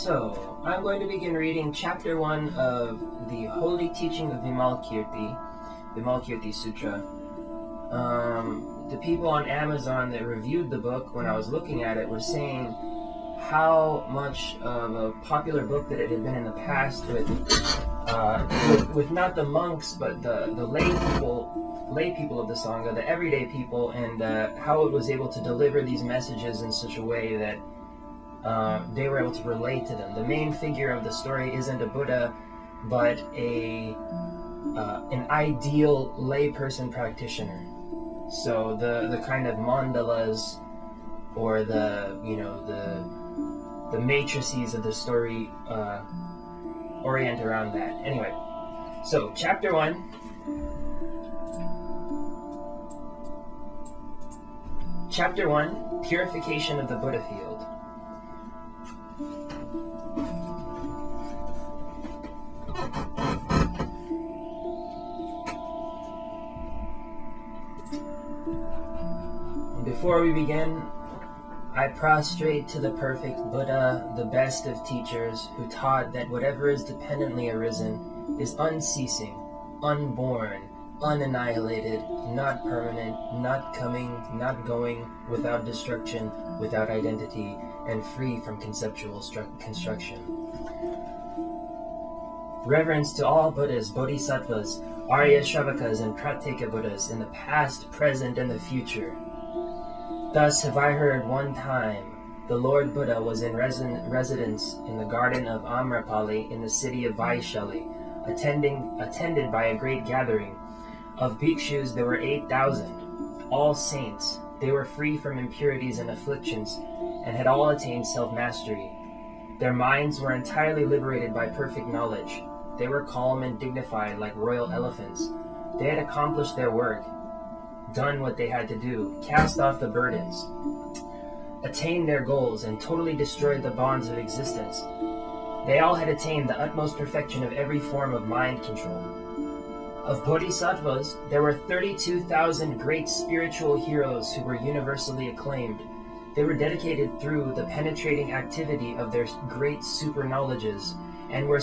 So, I'm going to begin reading chapter 1 of the Holy Teaching of Vimalkirti, Vimalkirti Sutra. The people on Amazon that reviewed the book, when I was looking at it, were saying how much of a popular book that it had been in the past with not the monks, but the lay people of the Sangha, the everyday people, and how it was able to deliver these messages in such a way that they were able to relate to them. The main figure of the story isn't a Buddha, but an ideal layperson practitioner. So the kind of mandalas or the matrices of the story orient around that. Anyway, so chapter 1. Chapter 1, Purification of the Buddha Field. Before we begin, I prostrate to the perfect Buddha, the best of teachers, who taught that whatever is dependently arisen is unceasing, unborn, unannihilated, not permanent, not coming, not going, without destruction, without identity, and free from conceptual construction. Reverence to all Buddhas, Bodhisattvas, Arya Shravakas, and Pratyeka Buddhas in the past, present, and the future. Thus have I heard one time the Lord Buddha was in residence in the garden of Amrapali in the city of Vaishali, attended by a great gathering. Of bhikshus there were 8,000, all saints. They were free from impurities and afflictions, and had all attained self-mastery. Their minds were entirely liberated by perfect knowledge. They were calm and dignified like royal elephants. They had accomplished their work, done what they had to do, cast off the burdens, attained their goals, and totally destroyed the bonds of existence. They all had attained the utmost perfection of every form of mind control. Of bodhisattvas, there were 32,000 great spiritual heroes who were universally acclaimed. They were dedicated through the penetrating activity of their great super knowledges and were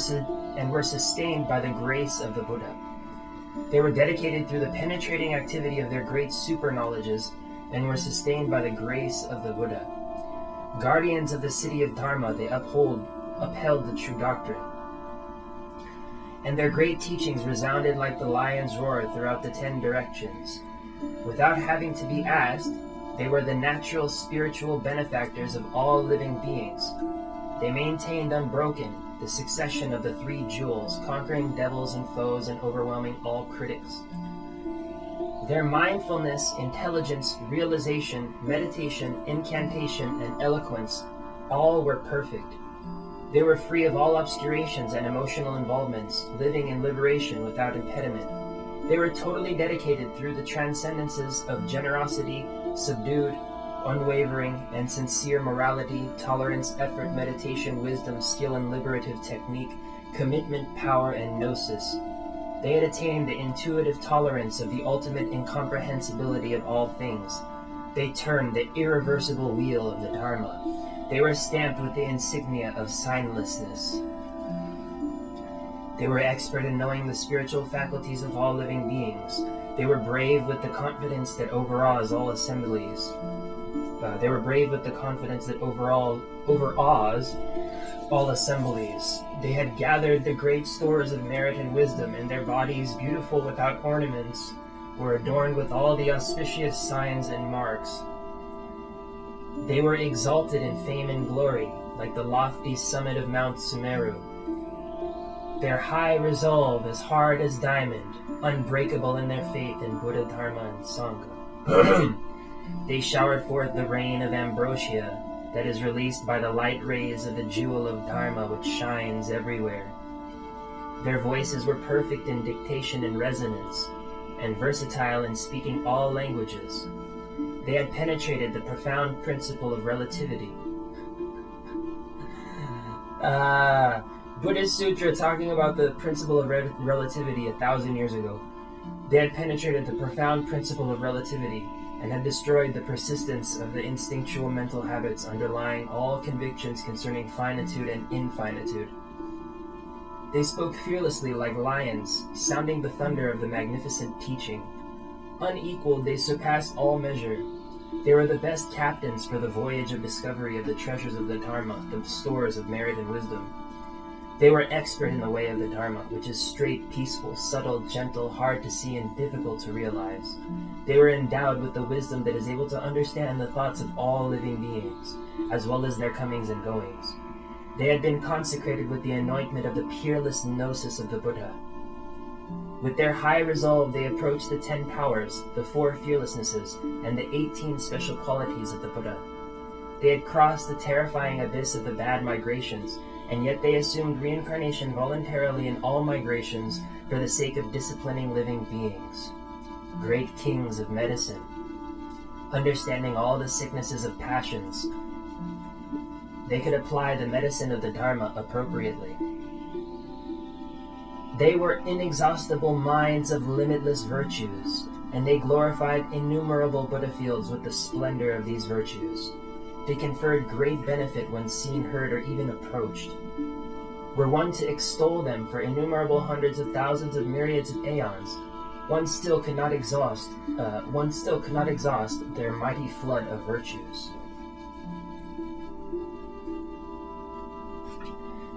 sustained by the grace of the Buddha. They were dedicated through the penetrating activity of their great super knowledges and were sustained by the grace of the Buddha. Guardians of the city of Dharma, they upheld the true doctrine. And their great teachings resounded like the lion's roar throughout the 10 directions. Without having to be asked, they were the natural spiritual benefactors of all living beings. They maintained unbroken the succession of the 3 jewels, conquering devils and foes and overwhelming all critics. Their mindfulness, intelligence, realization, meditation, incantation, and eloquence all were perfect. They were free of all obscurations and emotional involvements, living in liberation without impediment. They were totally dedicated through the transcendences of generosity, subdued, unwavering, and sincere morality, tolerance, effort, meditation, wisdom, skill, and liberative technique, commitment, power, and gnosis. They had attained the intuitive tolerance of the ultimate incomprehensibility of all things. They turned the irreversible wheel of the Dharma. They were stamped with the insignia of signlessness. They were expert in knowing the spiritual faculties of all living beings. They were brave with the confidence that overawes all assemblies. They were brave with the confidence that overawes all assemblies. They had gathered the great stores of merit and wisdom, and their bodies, beautiful without ornaments, were adorned with all the auspicious signs and marks. They were exalted in fame and glory, like the lofty summit of Mount Sumeru. Their high resolve is hard as diamond, unbreakable in their faith in Buddha, Dharma, and Sangha. They showered forth the rain of ambrosia that is released by the light rays of the jewel of Dharma which shines everywhere. Their voices were perfect in dictation and resonance, and versatile in speaking all languages. They had penetrated the profound principle of relativity. Buddhist Sutra talking about the principle of relativity 1,000 years ago. They had penetrated the profound principle of relativity and had destroyed the persistence of the instinctual mental habits underlying all convictions concerning finitude and infinitude. They spoke fearlessly like lions, sounding the thunder of the magnificent teaching. Unequaled, they surpassed all measure. They were the best captains for the voyage of discovery of the treasures of the Dharma, the stores of merit and wisdom. They were expert in the way of the Dharma, which is straight, peaceful, subtle, gentle, hard to see, and difficult to realize. They were endowed with the wisdom that is able to understand the thoughts of all living beings, as well as their comings and goings. They had been consecrated with the anointment of the peerless gnosis of the Buddha. With their high resolve, they approached the 10 powers, the 4 fearlessnesses, and the 18 special qualities of the Buddha. They had crossed the terrifying abyss of the bad migrations, and yet they assumed reincarnation voluntarily in all migrations for the sake of disciplining living beings. Great kings of medicine, understanding all the sicknesses of passions, they could apply the medicine of the Dharma appropriately. They were inexhaustible minds of limitless virtues, and they glorified innumerable Buddha fields with the splendor of these virtues. They conferred great benefit when seen, heard, or even approached. Were one to extol them for innumerable hundreds of thousands of myriads of aeons, one still could not exhaust their mighty flood of virtues.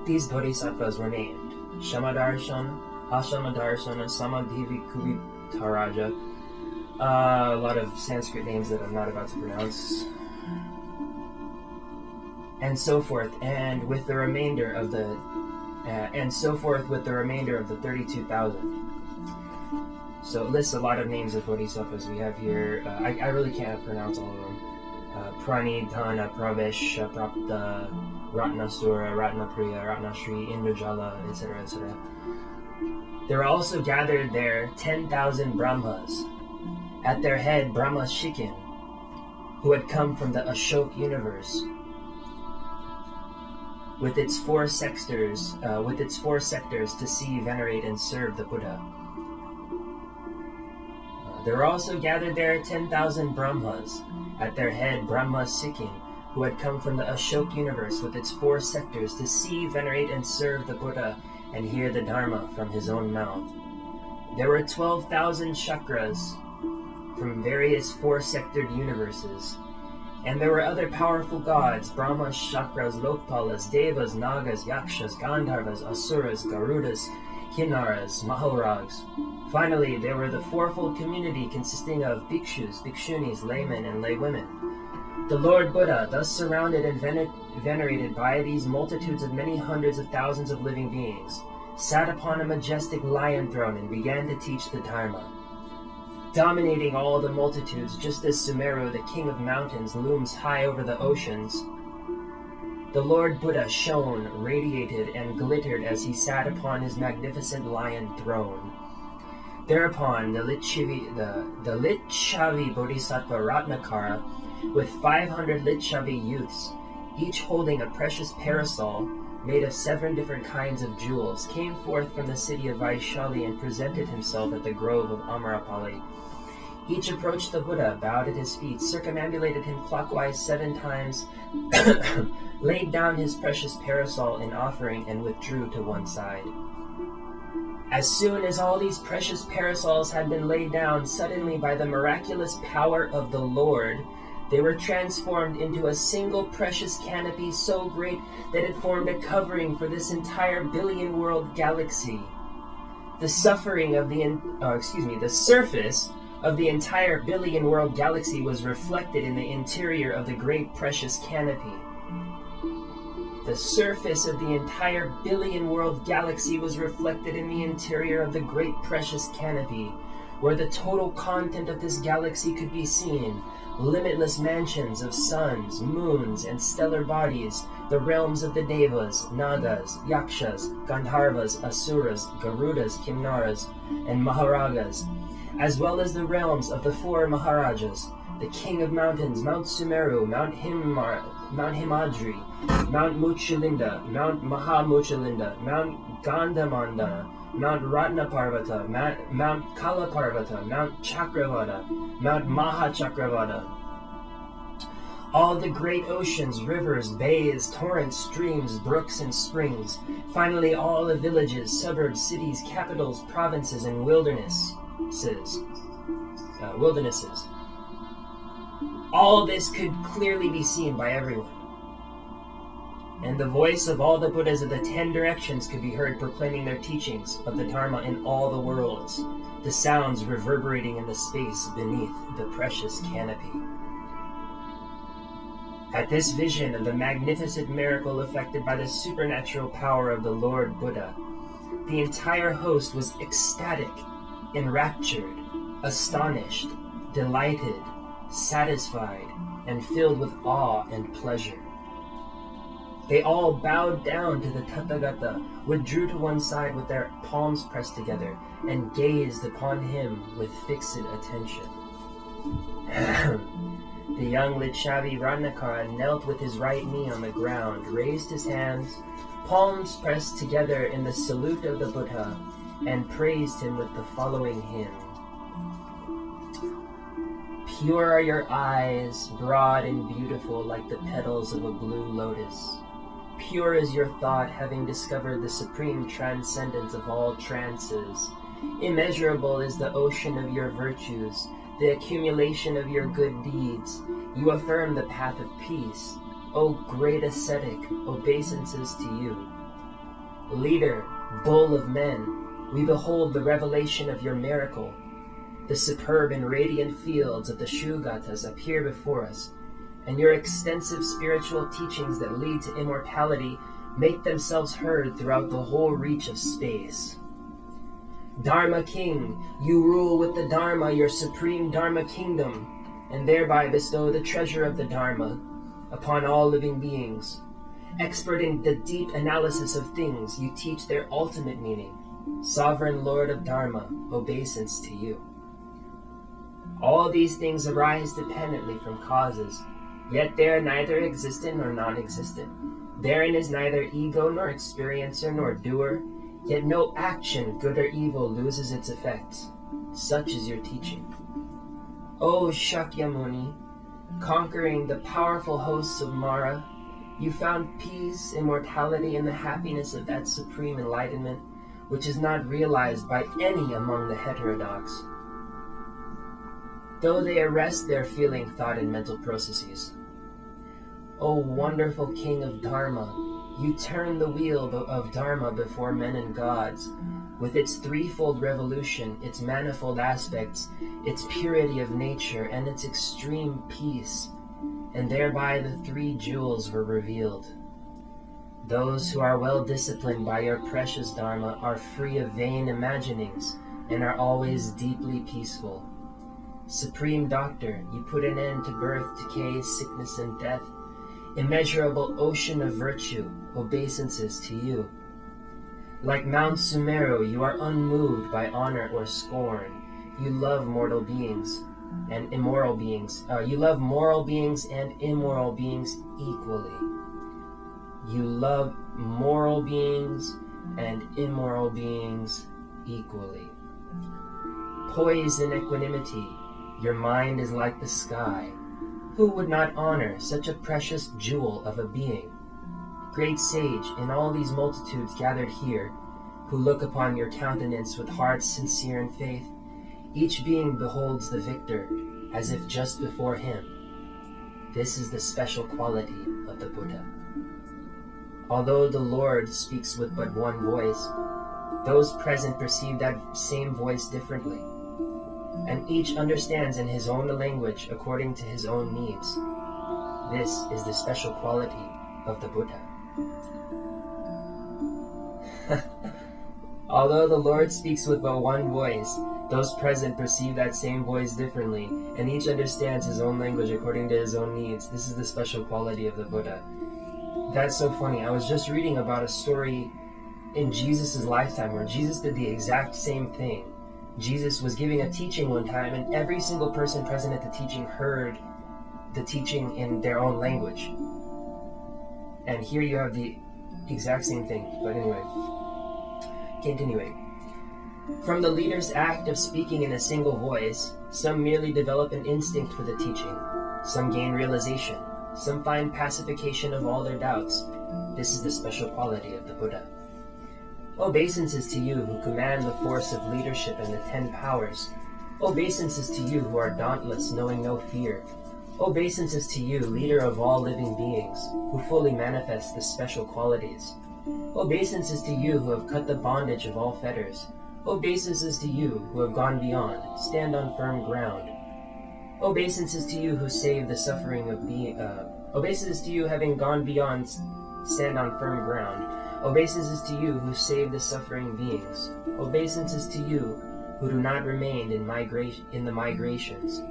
These bodhisattvas were named Shamadarshana, Ashamadarsana, Samadhivikubitaraja, a lot of Sanskrit names that I'm not about to pronounce, and so forth, and with the remainder of the 32,000. So it lists a lot of names of bodhisattvas we have here. I really can't pronounce all of them. Pranidhana, Pravesha, Prapta, Ratnasura, Ratnapriya, Ratnashri, Indrajala, etc., etc. There were also gathered there 10,000 Brahmas. At their head, Brahma Shikin, who had come from the Ashok universe, with its four sectors to see, venerate, and serve the Buddha. There were also gathered there 10,000 Brahmas. At their head, Brahma Sikhin, who had come from the Ashok universe with its 4 sectors to see, venerate, and serve the Buddha and hear the Dharma from his own mouth. There were 12,000 chakras from various 4-sectored universes, and there were other powerful gods, Brahmas, Chakras, Lokpalas, Devas, Nagas, Yakshas, Gandharvas, Asuras, Garudas, Kinnaras, Mahalrags. Finally, there were the fourfold community consisting of bhikshus, bhikshunis, laymen, and laywomen. The Lord Buddha, thus surrounded and venerated by these multitudes of many hundreds of thousands of living beings, sat upon a majestic lion throne and began to teach the Dharma. Dominating all the multitudes, just as Sumeru, the king of mountains, looms high over the oceans, the Lord Buddha shone, radiated, and glittered as he sat upon his magnificent lion throne. Thereupon, the Lichavi Bodhisattva Ratnakara, with 500 Lichavi youths, each holding a precious parasol made of 7 different kinds of jewels, came forth from the city of Vaishali and presented himself at the grove of Amarapali. Each approached the Buddha, bowed at his feet, circumambulated him clockwise 7 times, laid down his precious parasol in offering, and withdrew to one side. As soon as all these precious parasols had been laid down, suddenly by the miraculous power of the Lord, they were transformed into a single precious canopy so great that it formed a covering for this entire billion-world galaxy. The surface of the entire billion-world galaxy was reflected in the interior of the great precious canopy. The surface of the entire billion-world galaxy was reflected in the interior of the great precious canopy, where the total content of this galaxy could be seen. Limitless mansions of suns, moons, and stellar bodies, the realms of the Devas, Nagas, Yakshas, Gandharvas, Asuras, Garudas, Kinnaras, and Maharagas, as well as the realms of the 4 Maharajas, the king of mountains, Mount Sumeru, Mount Himadri, Mount Muchalinda, Mount Mahamuchalinda, Mount Gandhamandana, Mount Ratnaparvata, Mount Kalaparvata, Mount Chakravata, Mount Mahachakravata. All the great oceans, rivers, bays, torrents, streams, brooks, and springs. Finally, all the villages, suburbs, cities, capitals, provinces, and wildernesses. All this could clearly be seen by everyone. And the voice of all the Buddhas of the 10 directions could be heard proclaiming their teachings of the Dharma in all the worlds, the sounds reverberating in the space beneath the precious canopy. At this vision of the magnificent miracle effected by the supernatural power of the Lord Buddha, the entire host was ecstatic, enraptured, astonished, delighted, satisfied, and filled with awe and pleasure. They all bowed down to the Tathagata, withdrew to one side with their palms pressed together, and gazed upon him with fixed attention. The young Lichavi Ratnakara knelt with his right knee on the ground, raised his hands, palms pressed together in the salute of the Buddha, and praised him with the following hymn. Pure are your eyes, broad and beautiful like the petals of a blue lotus. Pure is your thought, having discovered the supreme transcendence of all trances. Immeasurable is the ocean of your virtues, the accumulation of your good deeds. You affirm the path of peace. O great ascetic, obeisances to you. Leader, bull of men, we behold the revelation of your miracle. The superb and radiant fields of the Shugatas appear before us, and your extensive spiritual teachings that lead to immortality make themselves heard throughout the whole reach of space. Dharma King, you rule with the Dharma your supreme Dharma kingdom, and thereby bestow the treasure of the Dharma upon all living beings. Expert in the deep analysis of things, you teach their ultimate meaning. Sovereign Lord of Dharma, obeisance to you. All these things arise dependently from causes, yet they are neither existent nor non-existent. Therein is neither ego nor experiencer nor doer, yet no action, good or evil, loses its effects. Such is your teaching. O Shakyamuni, conquering the powerful hosts of Mara, you found peace, immortality, and the happiness of that supreme enlightenment, which is not realized by any among the heterodox, though they arrest their feeling, thought, and mental processes. O wonderful King of Dharma, you turn the wheel of Dharma before men and gods, with its threefold revolution, its manifold aspects, its purity of nature, and its extreme peace, and thereby the 3 jewels were revealed. Those who are well disciplined by your precious Dharma are free of vain imaginings, and are always deeply peaceful. Supreme Doctor, you put an end to birth, decay, sickness, and death. Immeasurable ocean of virtue, obeisances to you. Like Mount Sumeru, you are unmoved by honor or scorn. You love mortal beings and immoral beings. You love moral beings and immoral beings equally. You love moral beings and immoral beings equally. Poise in equanimity, your mind is like the sky. Who would not honor such a precious jewel of a being? Great sage, in all these multitudes gathered here, who look upon your countenance with hearts sincere in faith, each being beholds the victor as if just before him. This is the special quality of the Buddha. Although the Lord speaks with but one voice, those present perceive that same voice differently, and each understands in his own language according to his own needs. This is the special quality of the Buddha. Although the Lord speaks with but one voice, those present perceive that same voice differently, and each understands his own language according to his own needs. This is the special quality of the Buddha. That's so funny. I was just reading about a story in Jesus' lifetime where Jesus did the exact same thing. Jesus was giving a teaching one time, and every single person present at the teaching heard the teaching in their own language. And here you have the exact same thing. But anyway, continuing. From the leader's act of speaking in a single voice, some merely develop an instinct for the teaching, some gain realization, some find pacification of all their doubts. This is the special quality of the Buddha. Obeisances to you who command the force of leadership and the 10 powers. Obeisances to you who are dauntless, knowing no fear. Obeisances to you, leader of all living beings, who fully manifest the special qualities. Obeisances to you who have cut the bondage of all fetters. Obeisances to you who have gone beyond, stand on firm ground. Obeisances to you who save the suffering of being. Obeisances to you having gone beyond, stand on firm ground. Obeisances to you who save the suffering beings. Obeisances to you who do not remain in the migrations.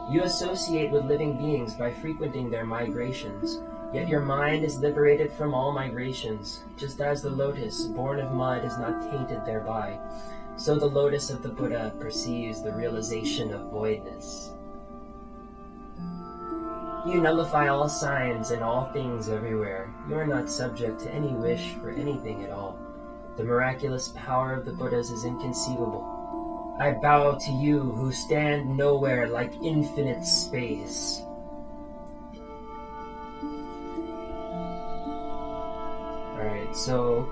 You associate with living beings by frequenting their migrations, yet your mind is liberated from all migrations, just as the lotus, born of mud, is not tainted thereby. So the lotus of the Buddha perceives the realization of voidness. You nullify all signs and all things everywhere. You are not subject to any wish for anything at all. The miraculous power of the Buddhas is inconceivable. I bow to you who stand nowhere like infinite space. Alright, so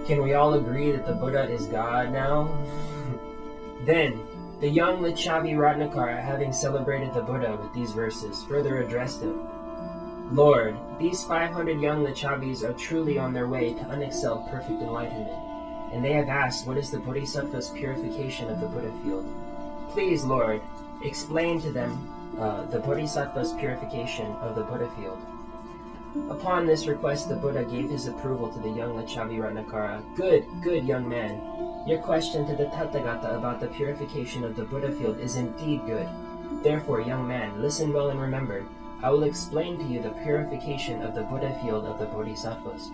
can we all agree that the Buddha is God now? Then, the young Lichavi Ratnakara, having celebrated the Buddha with these verses, further addressed him. Lord, these 500 young Lichavis are truly on their way to unexcelled perfect enlightenment, and they have asked what is the Bodhisattva's purification of the Buddha field. Please, Lord, explain to them the Bodhisattva's purification of the Buddha field. Upon this request, the Buddha gave his approval to the young Lichavi Ratnakara. Good young man. Your question to the Tathagata about the purification of the Buddha field is indeed good. Therefore, young man, listen well and remember. I will explain to you the purification of the Buddha field of the Bodhisattvas.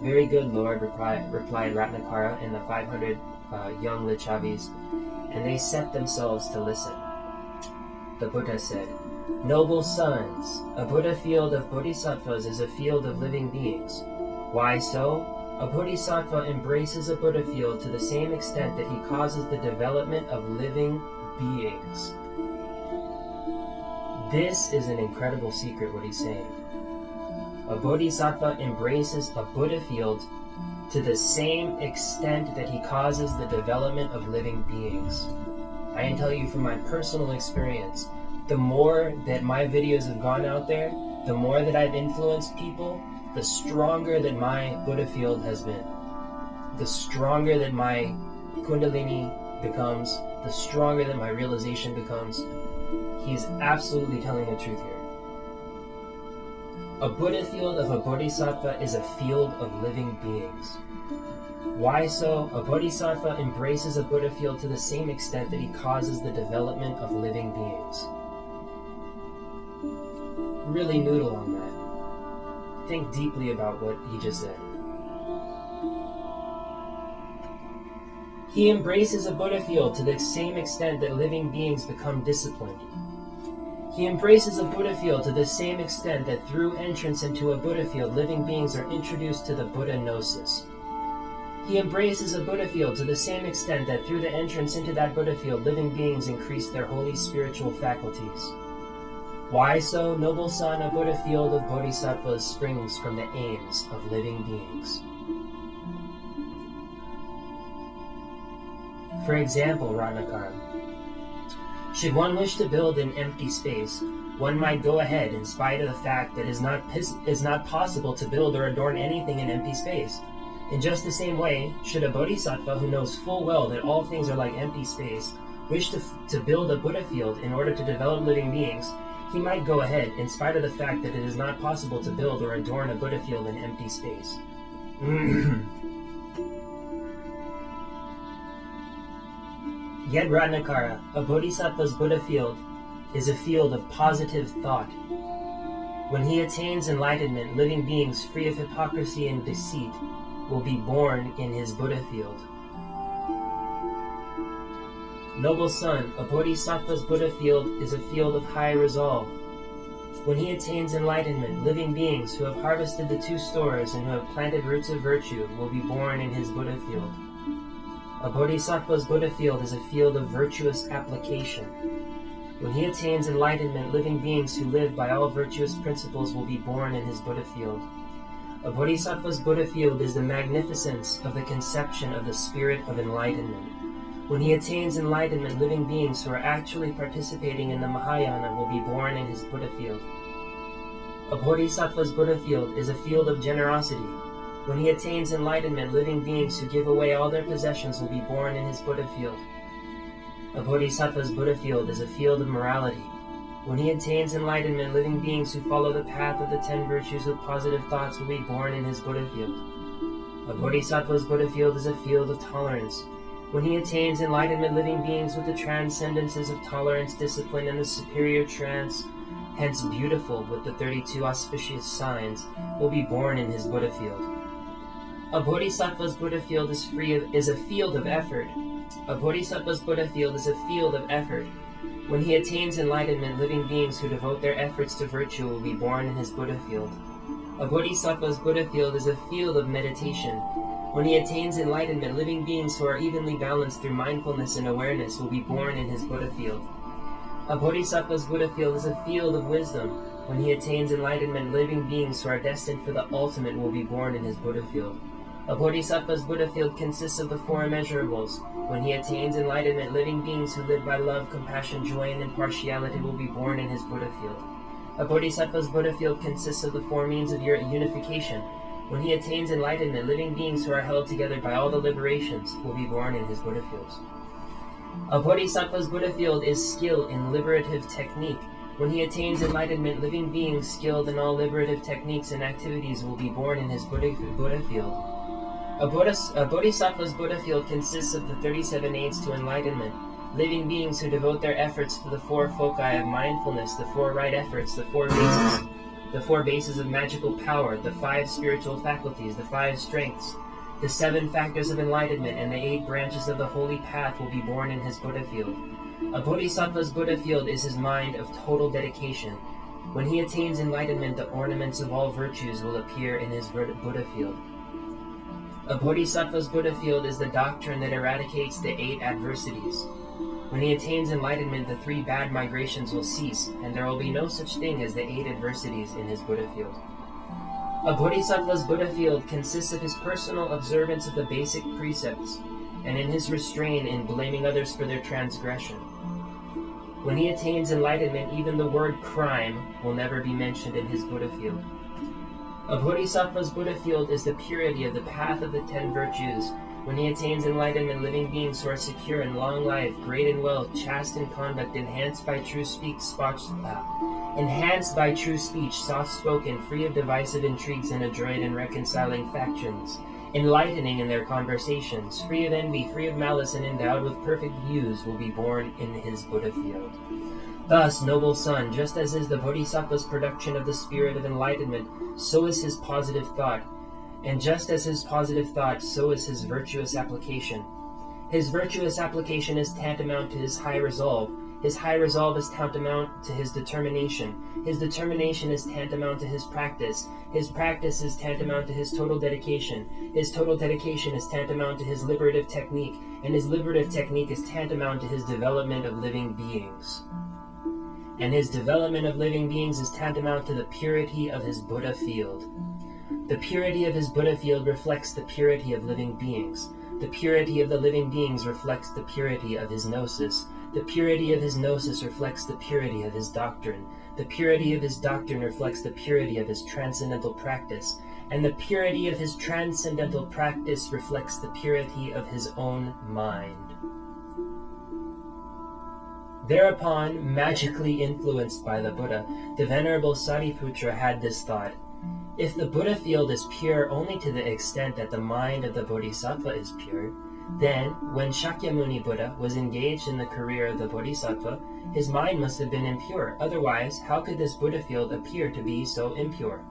Very good, Lord, replied Ratnakara and the 500 young Lichavis, and they set themselves to listen. The Buddha said, Noble sons, a Buddha field of Bodhisattvas is a field of living beings. Why so? A Bodhisattva embraces a Buddha field to the same extent that he causes the development of living beings. This is an incredible secret, what he's saying. A Bodhisattva embraces a Buddha field to the same extent that he causes the development of living beings. I can tell you from my personal experience, the more that my videos have gone out there, the more that I've influenced people, the stronger that my Buddha field has been. The stronger that my Kundalini becomes, the stronger that my realization becomes. He's absolutely telling the truth here. A Buddha field of a Bodhisattva is a field of living beings. Why so? A Bodhisattva embraces a Buddha field to the same extent that he causes the development of living beings. Really noodle on that. Think deeply about what he just said. He embraces a Buddha field to the same extent that living beings become disciplined. He embraces a Buddha field to the same extent that through entrance into a Buddha field, living beings are introduced to the Buddha gnosis. He embraces a Buddha field to the same extent that through the entrance into that Buddha field, living beings increase their holy spiritual faculties. Why so, noble son? A Buddha field of Bodhisattvas springs from the aims of living beings. For example, Ratnakara, should one wish to build an empty space, one might go ahead in spite of the fact that it is not possible to build or adorn anything in empty space. In just the same way, should a Bodhisattva who knows full well that all things are like empty space wish to build a Buddha field in order to develop living beings, he might go ahead in spite of the fact that it is not possible to build or adorn a Buddha field in empty space. Yet Ratnakara, a Bodhisattva's Buddha field, is a field of positive thought. When he attains enlightenment, living beings free of hypocrisy and deceit will be born in his Buddha field. Noble son, a Bodhisattva's Buddha field is a field of high resolve. When he attains enlightenment, living beings who have harvested the 2 stores and who have planted roots of virtue will be born in his Buddha field. A bodhisattva's Buddha field is a field of virtuous application. When he attains enlightenment, living beings who live by all virtuous principles will be born in his Buddha field. A bodhisattva's Buddha field is the magnificence of the conception of the spirit of enlightenment. When he attains enlightenment, living beings who are actually participating in the Mahayana will be born in his Buddha field. A bodhisattva's Buddha field is a field of generosity. When he attains enlightenment, living beings who give away all their possessions will be born in his Buddha field. A bodhisattva's Buddha field is a field of morality. When he attains enlightenment, living beings who follow the path of the 10 virtues with positive thoughts will be born in his Buddha field. A bodhisattva's Buddha field is a field of tolerance. When he attains enlightenment, living beings with the transcendences of tolerance, discipline, and the superior trance, hence beautiful with the 32 auspicious signs, will be born in his Buddha field. A bodhisattva's Buddha field is a field of effort. A bodhisattva's Buddha field is a field of effort. When he attains enlightenment, living beings who devote their efforts to virtue will be born in his Buddha field. A bodhisattva's Buddha field is a field of meditation. When he attains enlightenment, living beings who are evenly balanced through mindfulness and awareness will be born in his Buddha field. A bodhisattva's Buddha field is a field of wisdom. When he attains enlightenment, living beings who are destined for the ultimate will be born in his Buddha field. A bodhisattva's Buddha field consists of the 4 immeasurables. When he attains enlightenment, living beings who live by love, compassion, joy, and impartiality will be born in his Buddha field. A bodhisattva's Buddha field consists of the 4 means of unification. When he attains enlightenment, living beings who are held together by all the liberations will be born in his Buddha fields. A bodhisattva's Buddha field is skill in liberative technique. When he attains enlightenment, living beings skilled in all liberative techniques and activities will be born in his Buddha field. A bodhisattva's Buddha field consists of the 37 aids to enlightenment. Living beings who devote their efforts to the 4 foci of mindfulness, the 4 right efforts, the 4 bases of magical power, the 5 spiritual faculties, the 5 strengths, the 7 factors of enlightenment, and the 8 branches of the holy path will be born in his Buddha field. A bodhisattva's Buddha field is his mind of total dedication. When he attains enlightenment, the ornaments of all virtues will appear in his Buddha field. A bodhisattva's Buddha field is the doctrine that eradicates the 8 adversities. When he attains enlightenment, the 3 bad migrations will cease, and there will be no such thing as the 8 adversities in his Buddha field. A bodhisattva's Buddha field consists of his personal observance of the basic precepts, and in his restraint in blaming others for their transgression. When he attains enlightenment, even the word crime will never be mentioned in his Buddha field. A bodhisattva's Buddha field is the purity of the path of the 10 virtues. When he attains enlightenment, living beings who are secure in long life, great in wealth, chaste in conduct, enhanced by true speech, soft-spoken, free of divisive intrigues and adroit in reconciling factions, enlightening in their conversations, free of envy, free of malice, and endowed with perfect views, will be born in his Buddha field. Thus, noble son, just as is the bodhisattva's production of the spirit of enlightenment, so is his positive thought. And just as his positive thought, so is his virtuous application. His virtuous application is tantamount to his high resolve. His high resolve is tantamount to his determination. His determination is tantamount to his practice. His practice is tantamount to his total dedication. His total dedication is tantamount to his liberative technique. And his liberative technique is tantamount to his development of living beings. And his development of living beings is tantamount to the purity of his Buddha field. The purity of his Buddha field reflects the purity of living beings. The purity of the living beings reflects the purity of his gnosis. The purity of his gnosis reflects the purity of his doctrine. The purity of his doctrine reflects the purity of his transcendental practice. And the purity of his transcendental practice reflects the purity of his own mind. Thereupon, magically influenced by the Buddha, the Venerable Sariputra had this thought: if the Buddha field is pure only to the extent that the mind of the Bodhisattva is pure, then, when Shakyamuni Buddha was engaged in the career of the Bodhisattva, his mind must have been impure. Otherwise, how could this Buddha field appear to be so impure?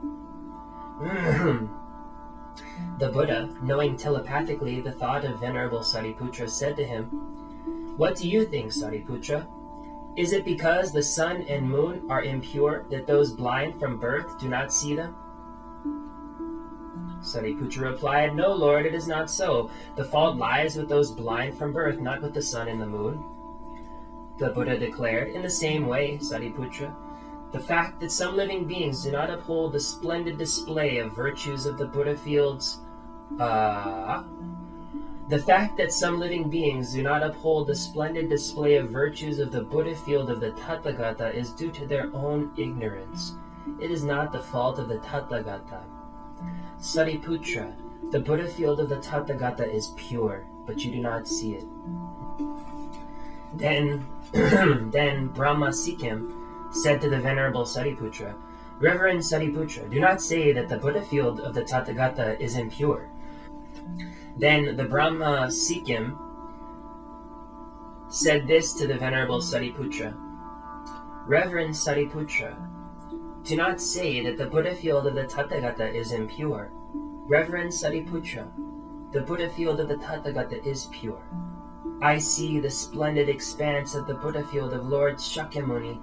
The Buddha, knowing telepathically the thought of Venerable Sariputra, said to him, "What do you think, Sariputra? Is it because the sun and moon are impure that those blind from birth do not see them?" Sariputra replied, "No, Lord, it is not so. The fault lies with those blind from birth, not with the sun and the moon." The Buddha declared, "In the same way, Sariputra, the fact that some living beings do not uphold the splendid display of virtues of the Buddha fields, the fact that some living beings do not uphold the splendid display of virtues of the Buddha field of the Tathagata is due to their own ignorance. It is not the fault of the Tathagata. Sariputra, the Buddha field of the Tathagata is pure, but you do not see it." Then Brahma Sikkim said to the Venerable Sariputra, "Reverend Sariputra, do not say that the Buddha field of the Tathagata is impure." Then the Brahma Sikkim said this to the Venerable Sariputra, "Reverend Sariputra, do not say that the Buddha field of the Tathagata is impure. Reverend Sariputra, the Buddha field of the Tathagata is pure. I see the splendid expanse of the Buddha field of Lord Shakyamuni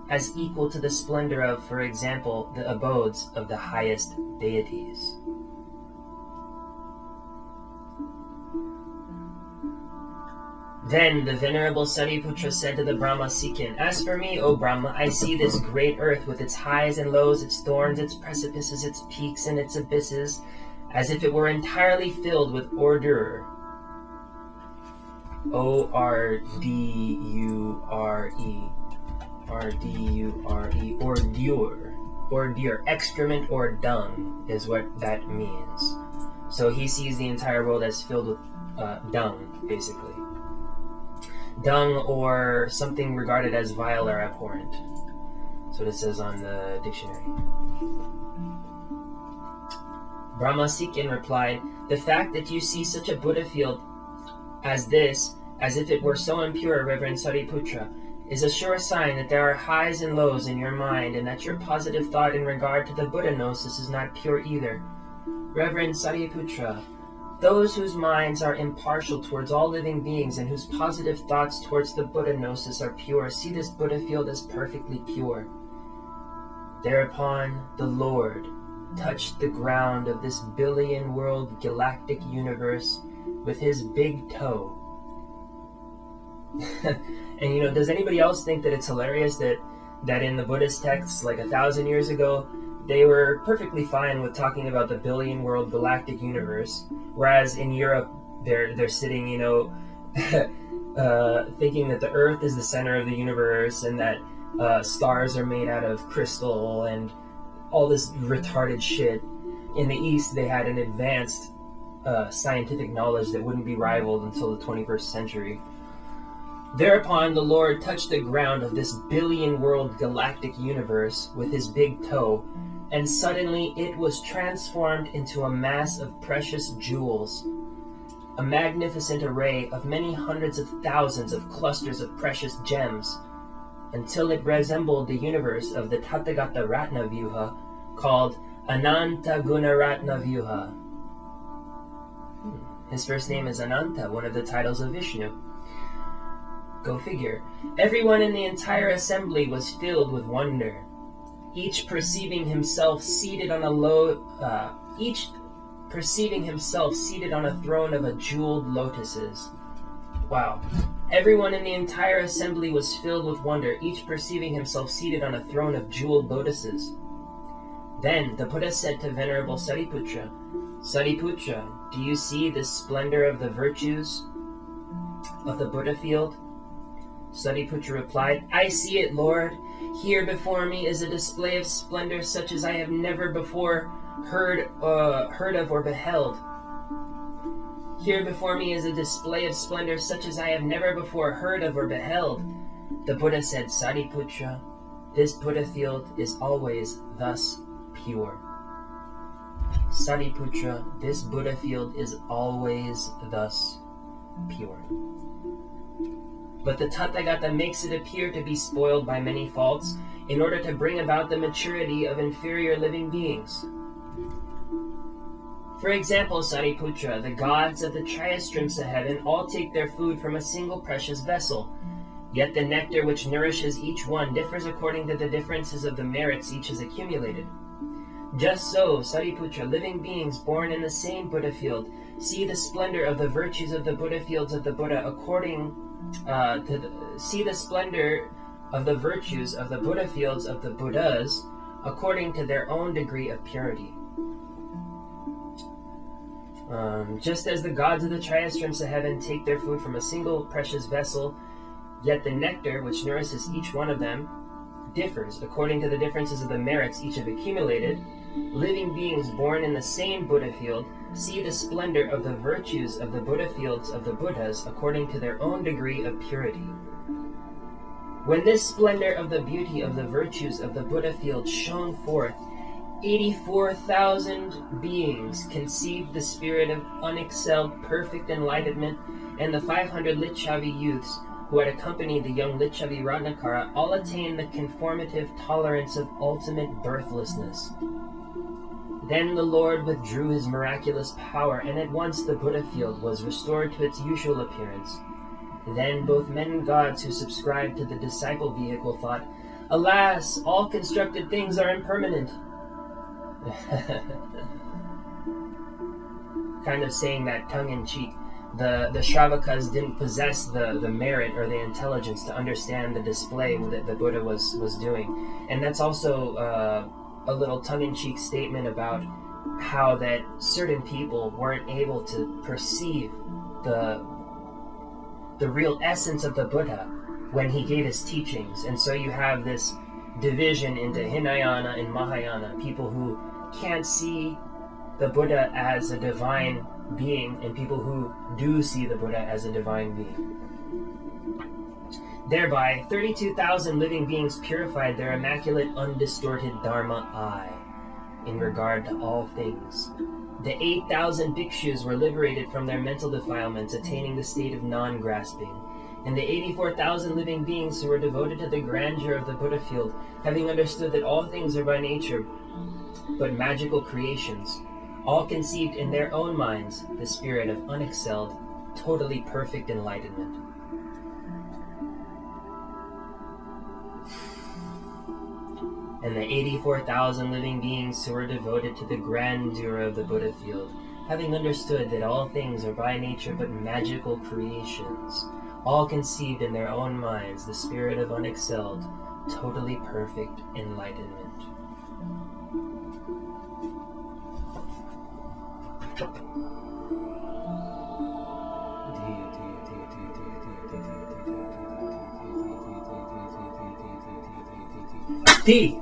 as equal to the splendor of, for example, the abodes of the highest deities." Then the Venerable Sariputra said to the Brahma Sikkim, "As for me, O Brahma, I see this great earth with its highs and lows, its thorns, its precipices, its peaks, and its abysses, as if it were entirely filled with ordure." O-R-D-U-R-E. R-D-U-R-E. Ordure. Excrement or dung is what that means. So he sees the entire world as filled with dung, basically. Dung or something regarded as vile or abhorrent. That's what it says on the dictionary. Brahma Sikkim replied, "The fact that you see such a Buddha field as this, as if it were so impure, Reverend Sariputra, is a sure sign that there are highs and lows in your mind, and that your positive thought in regard to the Buddha gnosis is not pure either. Reverend Sariputra, those whose minds are impartial towards all living beings and whose positive thoughts towards the Buddha gnosis are pure, see this Buddha field as perfectly pure." Thereupon the Lord touched the ground of this billion-world galactic universe with his big toe. And does anybody else think that it's hilarious that in the Buddhist texts, like 1,000 years ago, they were perfectly fine with talking about the billion-world galactic universe, whereas in Europe, they're sitting, thinking that the Earth is the center of the universe and that stars are made out of crystal and all this retarded shit. In the East, they had an advanced scientific knowledge that wouldn't be rivaled until the 21st century. Thereupon the Lord touched the ground of this billion-world galactic universe with his big toe, and suddenly it was transformed into a mass of precious jewels, a magnificent array of many hundreds of thousands of clusters of precious gems, until it resembled the universe of the Tathagata Ratna Vyuha, called Ananta Guna Ratna Vyuha. His first name is Ananta, one of the titles of Vishnu. Go figure. Everyone in the entire assembly was filled with wonder, each perceiving himself seated on a throne of jeweled lotuses. Wow. Everyone in the entire assembly was filled with wonder, each perceiving himself seated on a throne of jeweled lotuses. Then the Buddha said to Venerable Sariputra, "Sariputra, do you see the splendor of the virtues of the Buddha field?" Sariputra replied, "I see it, Lord. Here before me is a display of splendor such as I have never before heard of or beheld. Here before me is a display of splendor such as I have never before heard of or beheld." The Buddha said, "Sariputra, this Buddha field is always thus pure." Sariputra, this Buddha field is always thus pure. But the Tathagata makes it appear to be spoiled by many faults in order to bring about the maturity of inferior living beings. For example, Sariputra, the gods of the Triastrimsa heaven all take their food from a single precious vessel, yet the nectar which nourishes each one differs according to the differences of the merits each has accumulated. Just so, Sariputra, living beings born in the same Buddha field see the splendor of the virtues of the Buddha fields of the Buddha see the splendor of the virtues of the Buddha fields of the Buddhas according to their own degree of purity. Just as the gods of the Triastrams of heaven take their food from a single precious vessel, yet the nectar which nourishes each one of them differs according to the differences of the merits each have accumulated, living beings born in the same Buddha field see the splendor of the virtues of the Buddha fields of the Buddhas according to their own degree of purity. When this splendor of the beauty of the virtues of the Buddha field shone forth, 84,000 beings conceived the spirit of unexcelled perfect enlightenment, and the 500 Lichavi youths who had accompanied the young Lichavi Ratnakara all attained the conformative tolerance of ultimate birthlessness. Then the Lord withdrew his miraculous power, and at once the Buddha field was restored to its usual appearance. Then both men and gods who subscribed to the disciple vehicle thought, "Alas, all constructed things are impermanent." Kind of saying that tongue-in-cheek. The Shravakas didn't possess the merit or the intelligence to understand the display that the Buddha was doing. And that's also a little tongue-in-cheek statement about how that certain people weren't able to perceive the real essence of the Buddha when he gave his teachings. And so you have this division into Hinayana and Mahayana, people who can't see the Buddha as a divine being and people who do see the Buddha as a divine being. Thereby, 32,000 living beings purified their immaculate, undistorted Dharma eye in regard to all things. The 8,000 bhikshus were liberated from their mental defilements, attaining the state of non-grasping. And the 84,000 living beings who were devoted to the grandeur of the Buddha field, having understood that all things are by nature but magical creations, all conceived in their own minds the spirit of unexcelled, totally perfect enlightenment. And the 84,000 living beings who were devoted to the grandeur of the Buddha field, having understood that all things are by nature but magical creations, all conceived in their own minds the spirit of unexcelled, totally perfect enlightenment. D.